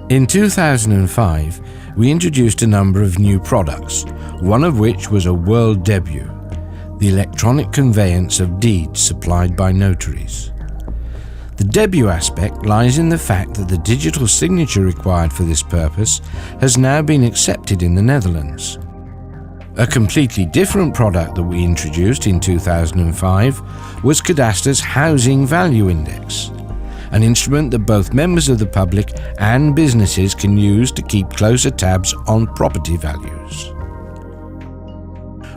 In 2005, we introduced a number of new products, one of which was a world debut, the electronic conveyance of deeds supplied by notaries. The debut aspect lies in the fact that the digital signature required for this purpose has now been accepted in the Netherlands. A completely different product that we introduced in 2005 was Kadaster's Housing Value Index, an instrument that both members of the public and businesses can use to keep closer tabs on property values.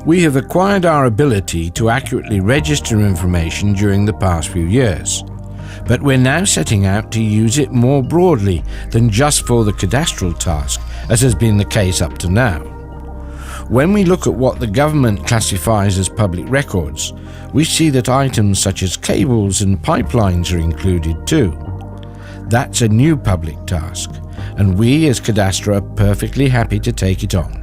We have acquired our ability to accurately register information during the past few years, but we're now setting out to use it more broadly than just for the cadastral task, as has been the case up to now. When we look at what the government classifies as public records, we see that items such as cables and pipelines are included too. That's a new public task, and we as Kadaster are perfectly happy to take it on.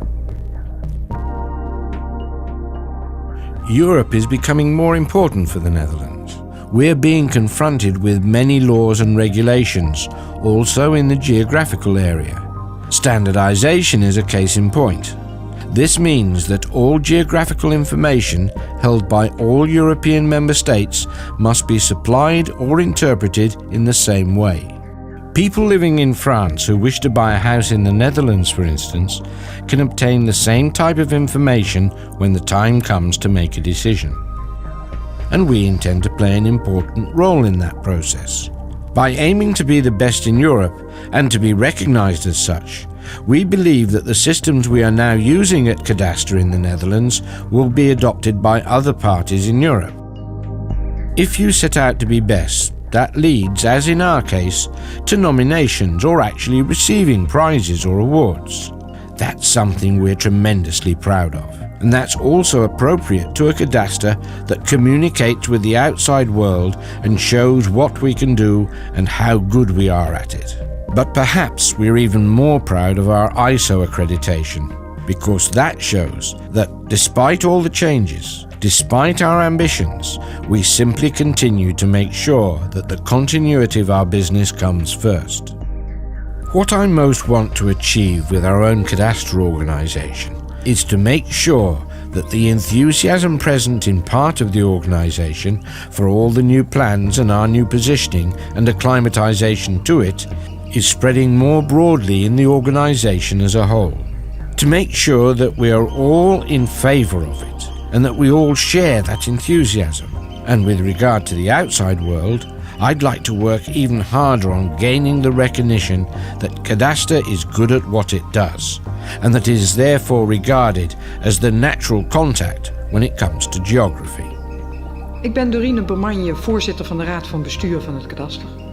Europe is becoming more important for the Netherlands. We're being confronted with many laws and regulations, also in the geographical area. Standardization is a case in point. This means that all geographical information held by all European member states must be supplied or interpreted in the same way. People living in France who wish to buy a house in the Netherlands, for instance, can obtain the same type of information when the time comes to make a decision. And we intend to play an important role in that process. By aiming to be the best in Europe and to be recognized as such, we believe that the systems we are now using at Kadaster in the Netherlands will be adopted by other parties in Europe. If you set out to be best, that leads, as in our case, to nominations or actually receiving prizes or awards. That's something we're tremendously proud of, and that's also appropriate to a Kadaster that communicates with the outside world and shows what we can do and how good we are at it. But perhaps we're even more proud of our ISO accreditation, because that shows that despite all the changes, despite our ambitions, we simply continue to make sure that the continuity of our business comes first. What I most want to achieve with our own Kadaster organization is to make sure that the enthusiasm present in part of the organization for all the new plans and our new positioning and acclimatization to it is spreading more broadly in the organization as a whole. To make sure that we are all in favor of it and that we all share that enthusiasm. And with regard to the outside world, I'd like to work even harder on gaining the recognition that Kadaster is good at what it does, and that it is therefore regarded as the natural contact when it comes to geography. Ik ben Dorine Bermanje, voorzitter van de Raad van Bestuur van het Kadaster.